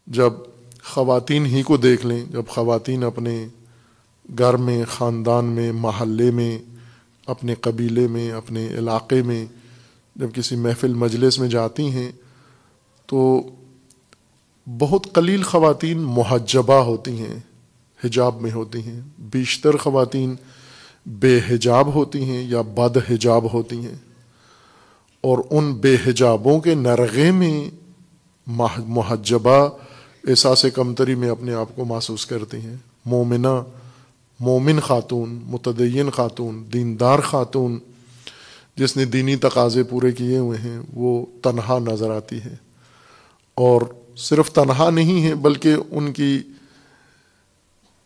جب خواتین ہی کو دیکھ لیں، جب خواتین اپنے گھر میں، خاندان میں، محلے میں، اپنے قبیلے میں، اپنے علاقے میں جب کسی محفل مجلس میں جاتی ہیں تو بہت قلیل خواتین محجبہ ہوتی ہیں، حجاب میں ہوتی ہیں. بیشتر خواتین بے حجاب ہوتی ہیں یا بد حجاب ہوتی ہیں، اور ان بے حجابوں کے نرغے میں محجبہ احساس کمتری میں اپنے آپ کو محسوس کرتی ہیں. مومن خاتون، متدین خاتون، دیندار خاتون جس نے دینی تقاضے پورے کیے ہوئے ہیں، وہ تنہا نظر آتی ہے. اور صرف تنہا نہیں ہے بلکہ ان کی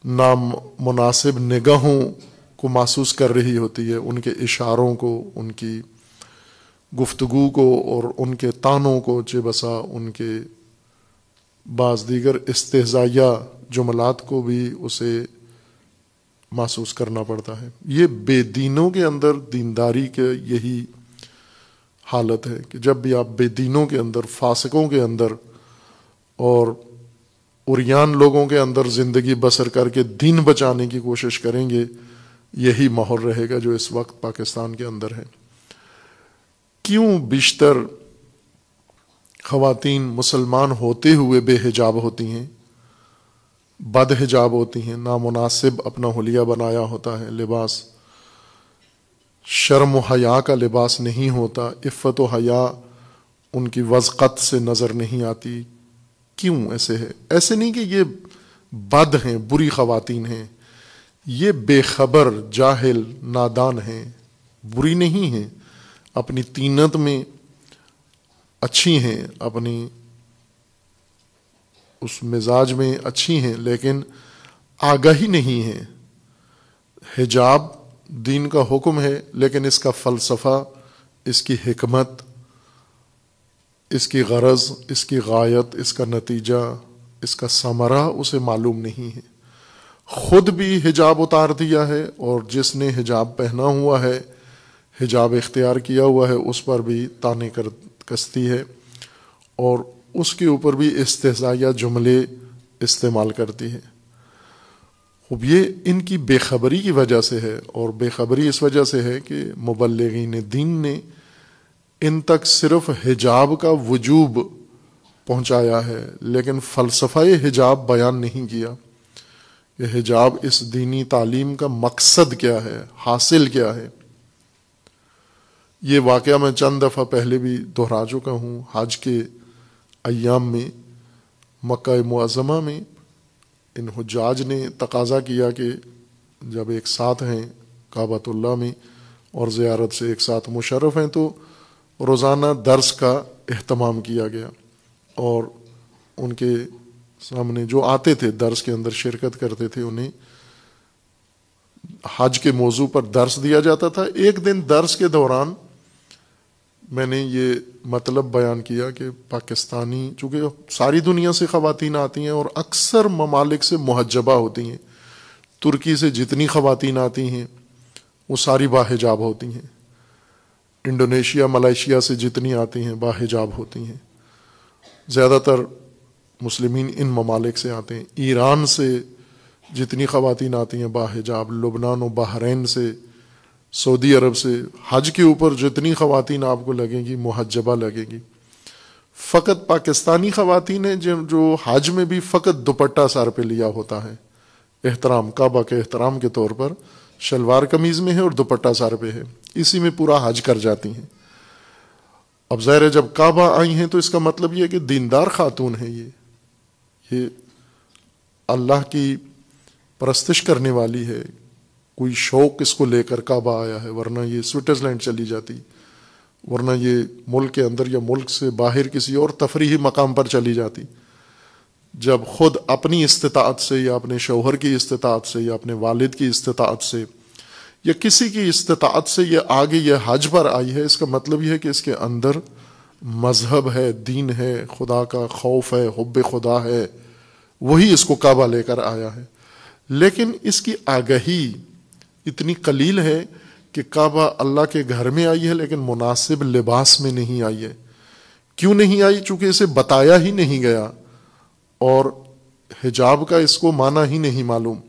نامناسب نگاہوں کو محسوس کر رہی ہوتی ہے، ان کے اشاروں کو، ان کی گفتگو کو اور ان کے طعنوں کو، چہ بسا ان کے بعض دیگر استہزائیہ جملات کو بھی اسے محسوس کرنا پڑتا ہے. یہ بے دینوں کے اندر دینداری کے یہی حالت ہے کہ جب بھی آپ بے دینوں کے اندر، فاسقوں کے اندر اور عریان لوگوں کے اندر زندگی بسر کر کے دین بچانے کی کوشش کریں گے، یہی ماحول رہے گا جو اس وقت پاکستان کے اندر ہے. کیوں بیشتر خواتین مسلمان ہوتے ہوئے بے حجاب ہوتی ہیں، بد حجاب ہوتی ہیں، نامناسب اپنا حلیہ بنایا ہوتا ہے، لباس شرم و حیا کا لباس نہیں ہوتا، عفت و حیا ان کی وضقت سے نظر نہیں آتی؟ کیوں ایسے ہے؟ ایسے نہیں کہ یہ بد ہیں، بری خواتین ہیں، یہ بے خبر، جاہل، نادان ہیں، بری نہیں ہیں، اپنی طینت میں اچھی ہیں، اپنی اس مزاج میں اچھی ہیں، لیکن آگاہی نہیں ہے. حجاب دین کا حکم ہے، لیکن اس کا فلسفہ، اس کی حکمت، اس کی غرض، اس کی غایت، اس کا نتیجہ، اس کا ثمرہ اسے معلوم نہیں ہے. خود بھی حجاب اتار دیا ہے، اور جس نے حجاب پہنا ہوا ہے، حجاب اختیار کیا ہوا ہے، اس پر بھی طعنے کستی ہے، اور اس کے اوپر بھی استہزائیہ جملے استعمال کرتی ہے. اب یہ ان کی بے خبری کی وجہ سے ہے، اور بے خبری اس وجہ سے ہے کہ مبلغین دین نے ان تک صرف حجاب کا وجوب پہنچایا ہے، لیکن فلسفہ حجاب بیان نہیں کیا کہ حجاب اس دینی تعلیم کا مقصد کیا ہے، حاصل کیا ہے. یہ واقعہ میں چند دفعہ پہلے بھی دہرا چکا ہوں. حج کے ایام میں مکہ معظمہ میں ان حجاج نے تقاضا کیا کہ جب ایک ساتھ ہیں کعبۃ اللہ میں اور زیارت سے ایک ساتھ مشرف ہیں، تو روزانہ درس کا اہتمام کیا گیا، اور ان کے سامنے جو آتے تھے درس کے اندر شرکت کرتے تھے، انہیں حج کے موضوع پر درس دیا جاتا تھا. ایک دن درس کے دوران میں نے یہ مطلب بیان کیا کہ پاکستانی، چونکہ ساری دنیا سے خواتین آتی ہیں اور اکثر ممالک سے محجبہ ہوتی ہیں، ترکی سے جتنی خواتین آتی ہیں وہ ساری باحجاب ہوتی ہیں، انڈونیشیا، ملائیشیا سے جتنی آتی ہیں باحجاب ہوتی ہیں، زیادہ تر مسلمین ان ممالک سے آتے ہیں. ایران سے جتنی خواتین آتی ہیں باحجاب، لبنان و بحرین سے، سعودی عرب سے، حج کے اوپر جتنی خواتین آپ کو لگیں گی محجبہ لگیں گی. فقط پاکستانی خواتین ہیں جو حج میں بھی فقط دوپٹہ سر پہ لیا ہوتا ہے، احترام، کعبہ کے احترام کے طور پر شلوار قمیض میں ہے اور دوپٹہ سر پہ ہے، اسی میں پورا حج کر جاتی ہیں. اب ظاہر ہے جب کعبہ آئی ہیں تو اس کا مطلب یہ ہے کہ دیندار خاتون ہیں، یہ اللہ کی پرستش کرنے والی ہے، کوئی شوق اس کو لے کر کعبہ آیا ہے، ورنہ یہ سوئٹزرلینڈ چلی جاتی، ورنہ یہ ملک کے اندر یا ملک سے باہر کسی اور تفریحی مقام پر چلی جاتی. جب خود اپنی استطاعت سے یا اپنے شوہر کی استطاعت سے یا اپنے والد کی استطاعت سے یا کسی کی استطاعت سے یہ آگے یہ حج پر آئی ہے، اس کا مطلب یہ ہے کہ اس کے اندر مذہب ہے، دین ہے، خدا کا خوف ہے، حب خدا ہے، وہی اس کو کعبہ لے کر آیا ہے. لیکن اس کی آگہی اتنی قلیل ہے کہ کعبہ اللہ کے گھر میں آئی ہے لیکن مناسب لباس میں نہیں آئی ہے. کیوں نہیں آئی؟ چونکہ اسے بتایا ہی نہیں گیا. اور حجاب کا اس کو معنی ہی نہیں معلوم.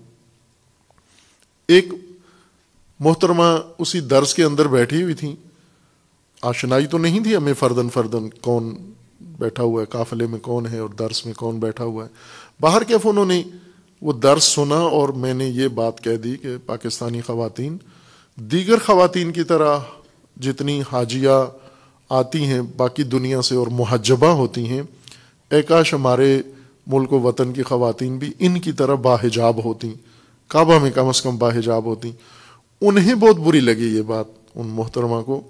ایک محترمہ اسی درس کے اندر بیٹھی ہوئی تھیں, آشنائی تو نہیں تھی ہمیں فردن فردن کون بیٹھا ہوا ہے, قافلے میں کون ہے اور درس میں کون بیٹھا ہوا ہے. باہر کیف انہوں نے وہ درس سنا اور میں نے یہ بات کہہ دی کہ پاکستانی خواتین دیگر خواتین کی طرح جتنی حاجیہ آتی ہیں باقی دنیا سے اور محجبہ ہوتی ہیں, اے کاش ہمارے ملک و وطن کی خواتین بھی ان کی طرح باحجاب ہوتی, کعبہ میں کم از کم باحجاب ہوتی. انہیں بہت بری لگی یہ بات ان محترمہ کو,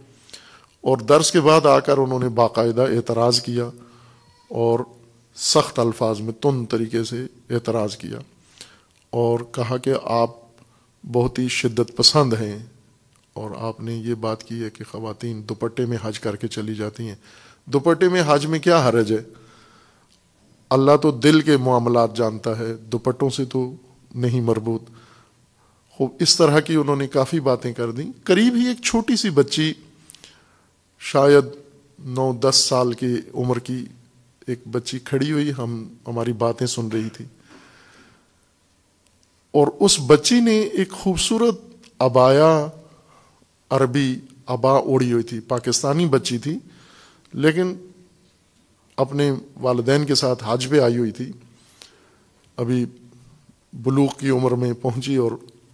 اور درس کے بعد آ کر انہوں نے باقاعدہ اعتراض کیا اور سخت الفاظ میں تند طریقے سے اعتراض کیا اور کہا کہ آپ بہت ہی شدت پسند ہیں اور آپ نے یہ بات کی ہے کہ خواتین دوپٹے میں حج کر کے چلی جاتی ہیں. دوپٹے میں حج میں کیا حرج ہے؟ اللہ تو دل کے معاملات جانتا ہے, دوپٹوں سے تو نہیں مربوط. خوب اس طرح کی انہوں نے کافی باتیں کر دیں. قریب ہی ایک چھوٹی سی بچی, شاید 9-10 سال کی عمر کی ایک بچی کھڑی ہوئی ہماری باتیں سن رہی تھی, اور اس بچی نے ایک خوبصورت عبایا, عربی عبا اوڑھی ہوئی تھی. پاکستانی بچی تھی لیکن اپنے والدین کے ساتھ حج پہ آئی ہوئی تھی, ابھی بلوغ کی عمر میں پہنچی اور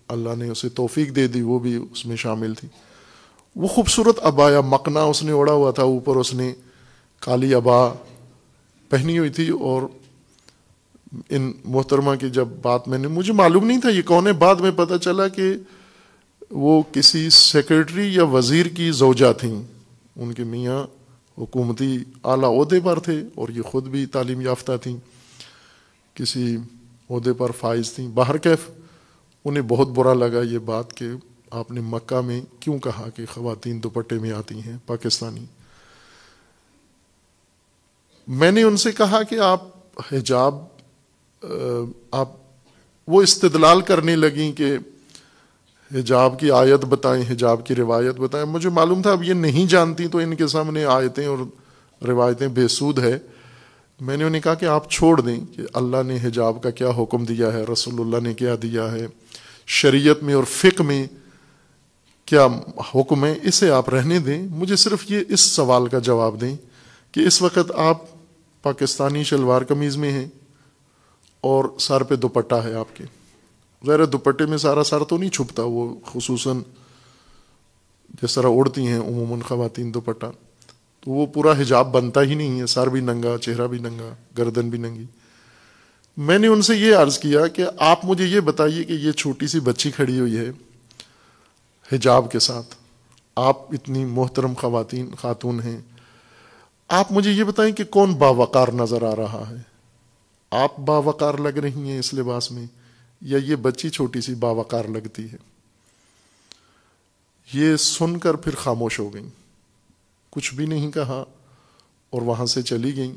اللہ نے اسے توفیق دے دی, وہ بھی اس میں شامل تھی. وہ خوبصورت عبایا مقنا اس نے اوڑھا ہوا تھا, اوپر اس نے کالی عبا پہنی ہوئی تھی. اور ان محترمہ کی جب بات میں نے, مجھے معلوم نہیں تھا یہ کون ہے, بعد میں پتہ چلا کہ وہ کسی سیکرٹری یا وزیر کی زوجہ تھیں. ان کے میاں حکومتی اعلیٰ عہدے پر تھے اور یہ خود بھی تعلیم یافتہ تھیں, کسی عہدے پر فائز تھیں. باہر کیف انہیں بہت برا لگا یہ بات کہ آپ نے مکہ میں کیوں کہا کہ خواتین دوپٹے میں آتی ہیں پاکستانی. میں نے ان سے کہا کہ آپ حجاب, آپ وہ استدلال کرنے لگیں کہ حجاب کی آیت بتائیں, حجاب کی روایت بتائیں. مجھے معلوم تھا اب یہ نہیں جانتی تو ان کے سامنے آیتیں اور روایتیں بے سود ہے. میں نے انہیں کہا کہ آپ چھوڑ دیں کہ اللہ نے حجاب کا کیا حکم دیا ہے, رسول اللہ نے کیا دیا ہے, شریعت میں اور فقہ میں کیا حکم ہے, اسے آپ رہنے دیں. مجھے صرف یہ اس سوال کا جواب دیں کہ اس وقت آپ پاکستانی شلوار قمیض میں ہیں اور سر پہ دوپٹہ ہے آپ کے. ظاہر دوپٹے میں سارا سر تو نہیں چھپتا, وہ خصوصاً جس طرح اڑتی ہیں عموماً خواتین دوپٹہ, تو وہ پورا حجاب بنتا ہی نہیں ہے, سر بھی ننگا, چہرہ بھی ننگا, گردن بھی ننگی. میں نے ان سے یہ عرض کیا کہ آپ مجھے یہ بتائیے کہ یہ چھوٹی سی بچی کھڑی ہوئی ہے حجاب کے ساتھ, آپ اتنی محترم خاتون ہیں, آپ مجھے یہ بتائیں کہ کون باوقار نظر آ رہا ہے؟ آپ باوقار لگ رہی ہیں اس لباس میں یا یہ بچی چھوٹی سی باوقار لگتی ہے؟ یہ سن کر پھر خاموش ہو گئیں, کچھ بھی نہیں کہا اور وہاں سے چلی گئیں.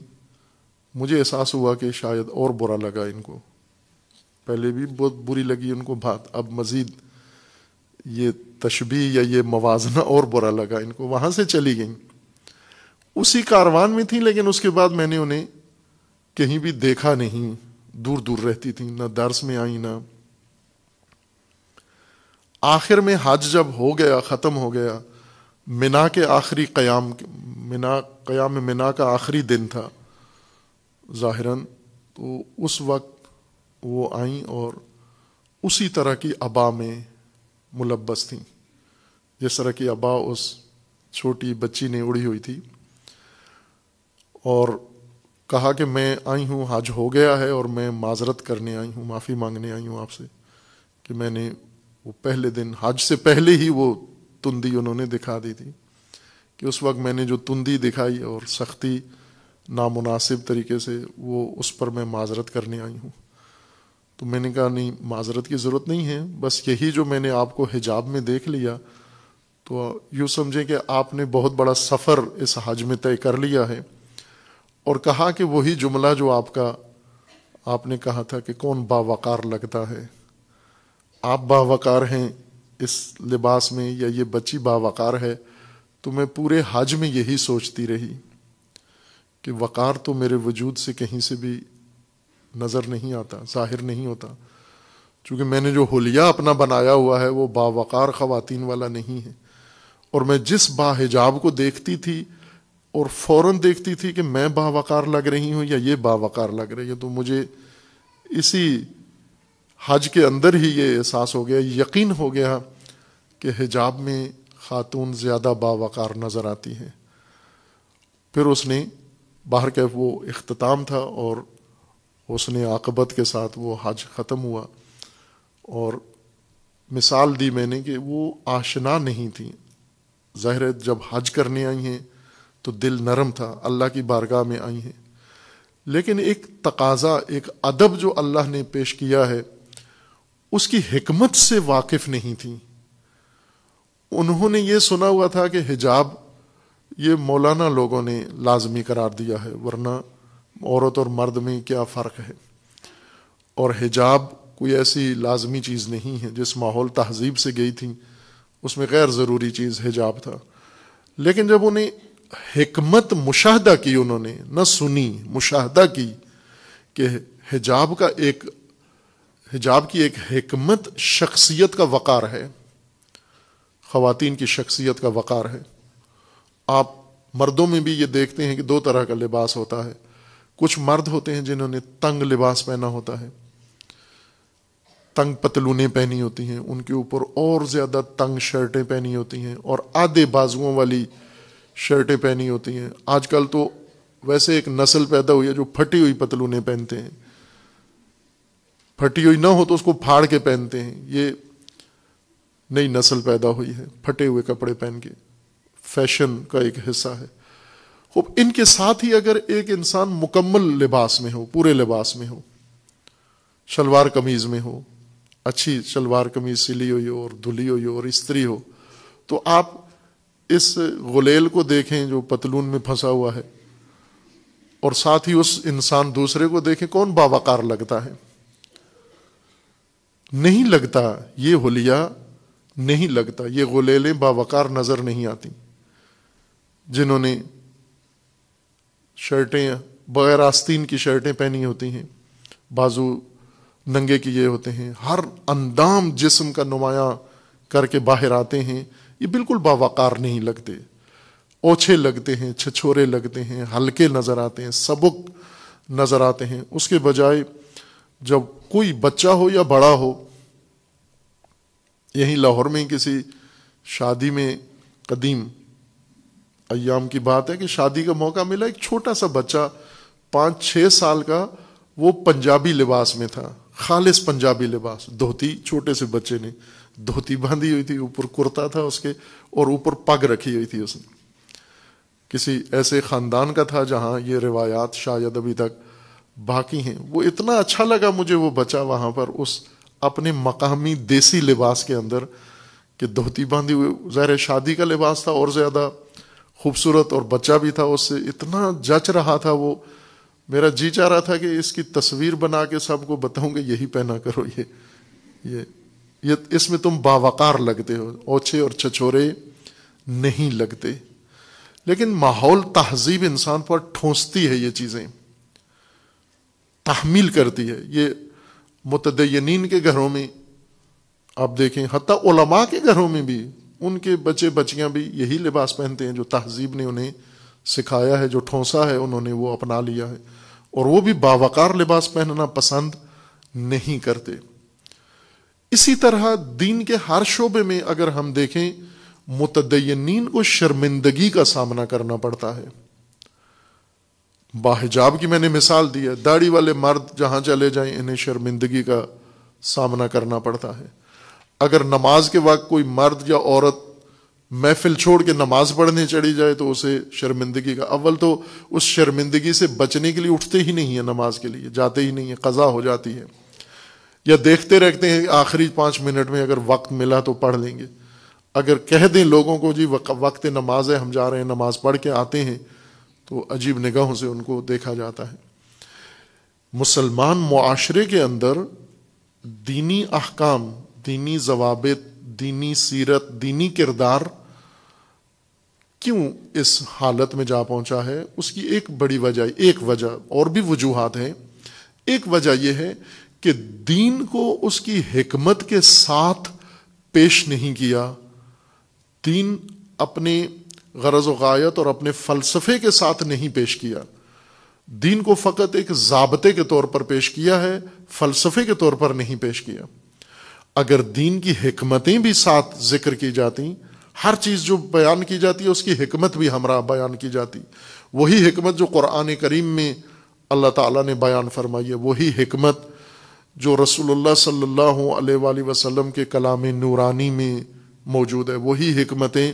مجھے احساس ہوا کہ شاید اور برا لگا ان کو, پہلے بھی بہت بری لگی ان کو بات, اب مزید یہ تشبیہ یا یہ موازنہ اور برا لگا ان کو. وہاں سے چلی گئیں, اسی کاروان میں تھیں لیکن اس کے بعد میں نے انہیں کہیں بھی دیکھا نہیں, دور دور رہتی تھیں, نہ درس میں آئیں نہ. آخر میں حج جب ہو گیا, ختم ہو گیا, منا کے آخری قیام منا کا آخری دن تھا ظاہراً, تو اس وقت وہ آئیں اور اسی طرح کی عبا میں ملبس تھیں جس طرح کی عبا اس چھوٹی بچی نے اڑی ہوئی تھی, اور کہا کہ میں آئی ہوں, حج ہو گیا ہے اور میں معذرت کرنے آئی ہوں, معافی مانگنے آئی ہوں آپ سے کہ میں نے وہ پہلے دن حج سے پہلے ہی وہ تندی انہوں نے دکھا دی تھی, کہ اس وقت میں نے جو تندی دکھائی اور سختی نامناسب طریقے سے, وہ اس پر میں معذرت کرنے آئی ہوں. تو میں نے کہا نہیں, معذرت کی ضرورت نہیں ہے, بس یہی جو میں نے آپ کو حجاب میں دیکھ لیا تو یوں سمجھیں کہ آپ نے بہت بڑا سفر اس حج میں طے کر لیا ہے. اور کہا کہ وہی جملہ جو آپ نے کہا تھا کہ کون باوقار لگتا ہے, آپ باوقار ہیں اس لباس میں یا یہ بچی باوقار ہے. تو میں پورے حج میں یہی سوچتی رہی کہ وقار تو میرے وجود سے کہیں سے بھی نظر نہیں آتا، ظاہر نہیں ہوتا، چونکہ میں نے جو حلیہ اپنا بنایا ہوا ہے وہ باوقار خواتین والا نہیں ہے، اور میں جس باحجاب کو دیکھتی تھی اور فوراً دیکھتی تھی کہ میں باوقار لگ رہی ہوں یا یہ باوقار لگ رہی ہے، تو مجھے اسی حج کے اندر ہی یہ احساس ہو گیا، یقین ہو گیا کہ حجاب میں خاتون زیادہ باوقار نظر آتی ہیں۔ پھر اس نے باہر کا وہ اختتام تھا اور حسن عاقبت کے ساتھ وہ حج ختم ہوا، اور مثال دی میں نے کہ وہ آشنا نہیں تھیں، ظاہر ہے جب حج کرنے آئی ہیں تو دل نرم تھا، اللہ کی بارگاہ میں آئی ہیں، لیکن ایک تقاضا، ایک ادب جو اللہ نے پیش کیا ہے اس کی حکمت سے واقف نہیں تھیں۔ انہوں نے یہ سنا ہوا تھا کہ حجاب یہ مولانا لوگوں نے لازمی قرار دیا ہے، ورنہ عورت اور مرد میں کیا فرق ہے، اور حجاب کوئی ایسی لازمی چیز نہیں ہے۔ جس ماحول تہذیب سے گئی تھی اس میں غیر ضروری چیز حجاب تھا، لیکن جب انہیں حکمت مشاہدہ کی، انہوں نے نہ سنی، مشاہدہ کی کہ حجاب کی ایک حکمت شخصیت کا وقار ہے، خواتین کی شخصیت کا وقار ہے۔ آپ مردوں میں بھی یہ دیکھتے ہیں کہ دو طرح کا لباس ہوتا ہے، کچھ مرد ہوتے ہیں جنہوں نے تنگ لباس پہنا ہوتا ہے، تنگ پتلونیں پہنی ہوتی ہیں، ان کے اوپر اور زیادہ تنگ شرٹیں پہنی ہوتی ہیں اور آدھے بازوؤں والی شرٹیں پہنی ہوتی ہیں۔ آج کل تو ویسے ایک نسل پیدا ہوئی ہے جو پھٹی ہوئی پتلونیں پہنتے ہیں، پھٹی ہوئی نہ ہو تو اس کو پھاڑ کے پہنتے ہیں، یہ نئی نسل پیدا ہوئی ہے، پھٹے ہوئے کپڑے پہن کے، فیشن کا ایک حصہ ہے۔ خوب ان کے ساتھ ہی اگر ایک انسان مکمل لباس میں ہو، پورے لباس میں ہو، شلوار قمیض میں ہو، اچھی شلوار قمیض سلی ہوئی ہو اور دھلی ہوئی ہو اور استری ہو، تو آپ اس غلیل کو دیکھیں جو پتلون میں پھنسا ہوا ہے، اور ساتھ ہی اس انسان دوسرے کو دیکھیں، کون باوقار لگتا ہے؟ نہیں لگتا، یہ حلیہ نہیں لگتا، یہ غلیلیں باوقار نظر نہیں آتی۔ جنہوں نے شرٹیں بغیر آستین کی شرٹیں پہنی ہوتی ہیں، بازو ننگے کیے ہوتے ہیں، ہر اندام جسم کا نمایاں کر کے باہر آتے ہیں، یہ بالکل باوقار نہیں لگتے، اوچھے لگتے ہیں، چھچھورے لگتے ہیں، ہلکے نظر آتے ہیں، سبک نظر آتے ہیں۔ اس کے بجائے جب کوئی بچہ ہو یا بڑا ہو، یہیں لاہور میں کسی شادی میں قدیم ایام کی بات ہے کہ شادی کا موقع ملا، ایک چھوٹا سا بچہ 5-6 سال کا، وہ پنجابی لباس میں تھا، خالص پنجابی لباس، دھوتی، چھوٹے سے بچے نے دھوتی باندھی ہوئی تھی، اوپر کرتا تھا اس کے اور اوپر پگ رکھی ہوئی تھی اس نے۔ کسی ایسے خاندان کا تھا جہاں یہ روایات شاید ابھی تک باقی ہیں۔ وہ اتنا اچھا لگا مجھے وہ بچہ وہاں پر اس اپنے مقامی دیسی لباس کے اندر، کہ دھوتی باندھی ہوئی، ظاہر شادی کا لباس تھا اور زیادہ خوبصورت، اور بچہ بھی تھا، اس سے اتنا جچ رہا تھا وہ، میرا جی چاہ رہا تھا کہ اس کی تصویر بنا کے سب کو بتاؤں گے یہی پہنا کرو، یہ اس میں تم باوقار لگتے ہو، اوچھے اور چھچورے نہیں لگتے۔ لیکن ماحول تہذیب انسان پر ٹھونستی ہے، یہ چیزیں تحمیل کرتی ہے۔ یہ متدینین کے گھروں میں آپ دیکھیں، حتیٰ علماء کے گھروں میں بھی ان کے بچے بچیاں بھی یہی لباس پہنتے ہیں جو تہذیب نے انہیں سکھایا ہے، جو ٹھونسا ہے انہوں نے، وہ اپنا لیا ہے، اور وہ بھی باوقار لباس پہننا پسند نہیں کرتے۔ اسی طرح دین کے ہر شعبے میں اگر ہم دیکھیں، متدینین کو شرمندگی کا سامنا کرنا پڑتا ہے۔ باحجاب کی میں نے مثال دی ہے، داڑھی والے مرد جہاں چلے جائیں انہیں شرمندگی کا سامنا کرنا پڑتا ہے۔ اگر نماز کے وقت کوئی مرد یا عورت محفل چھوڑ کے نماز پڑھنے چڑھی جائے تو اسے شرمندگی کا، اول تو اس شرمندگی سے بچنے کے لیے اٹھتے ہی نہیں ہیں، نماز کے لیے جاتے ہی نہیں ہیں، قضا ہو جاتی ہے، یا دیکھتے رہتے ہیں آخری 5 منٹ میں اگر وقت ملا تو پڑھ لیں گے۔ اگر کہہ دیں لوگوں کو جی وقت نماز ہے، ہم جا رہے ہیں نماز پڑھ کے آتے ہیں، تو عجیب نگاہوں سے ان کو دیکھا جاتا ہے۔ مسلمان معاشرے کے اندر دینی احکام، دینی ضوابط، دینی سیرت، دینی کردار کیوں اس حالت میں جا پہنچا ہے؟ اس کی ایک بڑی وجہ، ایک وجہ اور بھی وجوہات ہیں، ایک وجہ یہ ہے کہ دین کو اس کی حکمت کے ساتھ پیش نہیں کیا، دین اپنے غرض و غایت اور اپنے فلسفے کے ساتھ نہیں پیش کیا، دین کو فقط ایک ضابطے کے طور پر پیش کیا ہے، فلسفے کے طور پر نہیں پیش کیا۔ اگر دین کی حکمتیں بھی ساتھ ذکر کی جاتی، ہر چیز جو بیان کی جاتی ہے اس کی حکمت بھی ہمراہ بیان کی جاتی، وہی حکمت جو قرآن کریم میں اللہ تعالیٰ نے بیان فرمائی ہے، وہی حکمت جو رسول اللہ صلی اللہ علیہ وآلہ وسلم کے کلام نورانی میں موجود ہے، وہی حکمتیں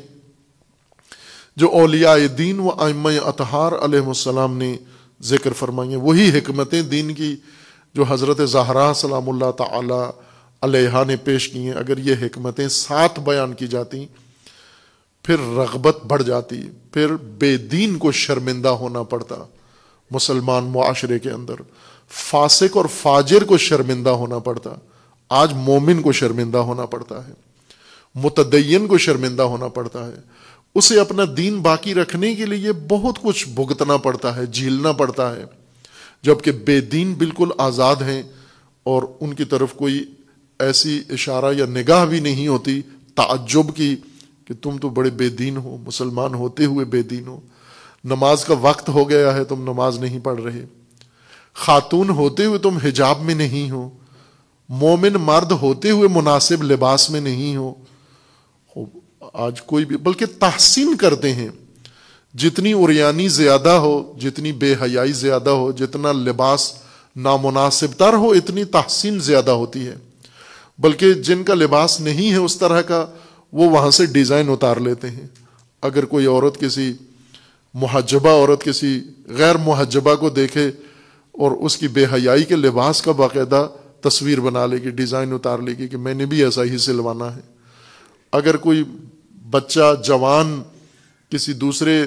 جو اولیاء دین و ائمہ اطہار علیہ السلام نے ذکر فرمائی ہیں، وہی حکمتیں دین کی جو حضرت زہرا سلام اللہ تعالی علیہا نے پیش کی ہیں، اگر یہ حکمتیں ساتھ بیان کی جاتی پھر رغبت بڑھ جاتی، پھر بے دین کو شرمندہ ہونا پڑتا، مسلمان معاشرے کے اندر فاسق اور فاجر کو شرمندہ ہونا پڑتا، آج مومن کو شرمندہ ہونا پڑتا ہے، متدین کو شرمندہ ہونا پڑتا ہے، اسے اپنا دین باقی رکھنے کے لیے بہت کچھ بھگتنا پڑتا ہے، جھیلنا پڑتا ہے، جبکہ بے دین بالکل آزاد ہیں اور ان کی طرف کوئی ایسی اشارہ یا نگاہ بھی نہیں ہوتی تعجب کی کہ تم تو بڑے بے دین ہو، مسلمان ہوتے ہوئے بے دین ہو، نماز کا وقت ہو گیا ہے تم نماز نہیں پڑھ رہے، خاتون ہوتے ہوئے تم حجاب میں نہیں ہو، مومن مرد ہوتے ہوئے مناسب لباس میں نہیں ہو۔ آج کوئی بھی بلکہ تحسین کرتے ہیں، جتنی عریانی زیادہ ہو، جتنی بے حیائی زیادہ ہو، جتنا لباس نامناسب تر ہو، اتنی تحسین زیادہ ہوتی ہے، بلکہ جن کا لباس نہیں ہے اس طرح کا وہ وہاں سے ڈیزائن اتار لیتے ہیں۔ اگر کوئی عورت کسی محجبہ عورت کسی غیر محجبہ کو دیکھے اور اس کی بے حیائی کے لباس کا باقاعدہ تصویر بنا لے گی، ڈیزائن اتار لے گی کہ میں نے بھی ایسا ہی سلوانا ہے۔ اگر کوئی بچہ جوان کسی دوسرے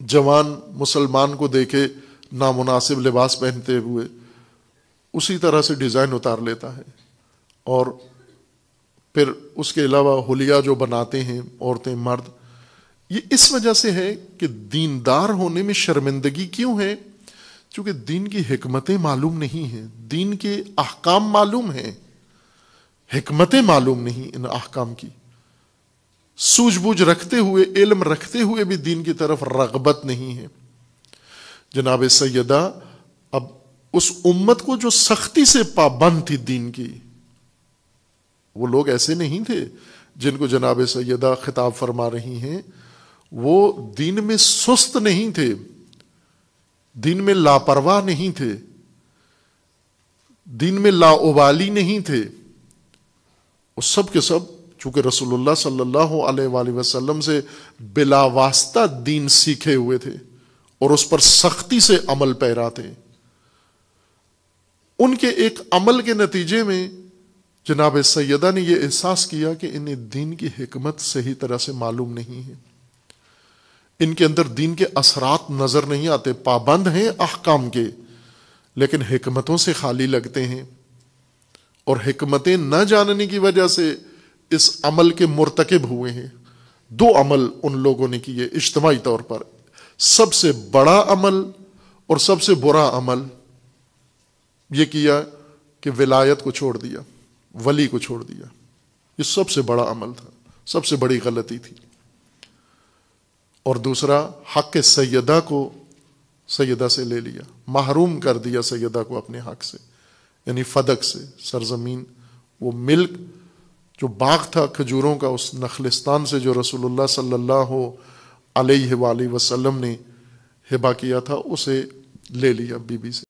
جوان مسلمان کو دیکھے نامناسب لباس پہنتے ہوئے، اسی طرح سے ڈیزائن اتار لیتا ہے، اور پھر اس کے علاوہ حلیہ جو بناتے ہیں عورتیں مرد، یہ اس وجہ سے ہے کہ دیندار ہونے میں شرمندگی کیوں ہے؟ چونکہ دین کی حکمتیں معلوم نہیں ہیں، دین کے احکام معلوم ہیں، حکمتیں معلوم نہیں ان احکام کی، سوجھ بوجھ رکھتے ہوئے، علم رکھتے ہوئے بھی دین کی طرف رغبت نہیں ہے۔ جناب سیدہ اب اس امت کو جو سختی سے پابند تھی دین کی، وہ لوگ ایسے نہیں تھے جن کو جناب سیدہ خطاب فرما رہی ہیں، وہ دین میں سست نہیں تھے، دین میں لاپرواہ نہیں تھے، دین میں لاابالی نہیں تھے، وہ سب کے سب چونکہ رسول اللہ صلی اللہ علیہ وآلہ وسلم سے بلا واسطہ دین سیکھے ہوئے تھے اور اس پر سختی سے عمل پیرا تھے، ان کے ایک عمل کے نتیجے میں جناب سیدہ نے یہ احساس کیا کہ انہیں دین کی حکمت صحیح طرح سے معلوم نہیں ہے، ان کے اندر دین کے اثرات نظر نہیں آتے، پابند ہیں احکام کے لیکن حکمتوں سے خالی لگتے ہیں، اور حکمتیں نہ جاننے کی وجہ سے اس عمل کے مرتکب ہوئے ہیں۔ دو عمل ان لوگوں نے کیے اجتماعی طور پر، سب سے بڑا عمل اور سب سے برا عمل یہ کیا کہ ولایت کو چھوڑ دیا، ولی کو چھوڑ دیا، یہ سب سے بڑا عمل تھا، سب سے بڑی غلطی تھی۔ اور دوسرا حق سیدہ کو سیدہ سے لے لیا، محروم کر دیا سیدہ کو اپنے حق سے، یعنی فدق سے، سرزمین، وہ ملک جو باغ تھا کھجوروں کا اس نخلستان سے جو رسول اللہ صلی اللہ علیہ وآلہ وسلم نے ہبہ کیا تھا، اسے لے لیا بی بی سے۔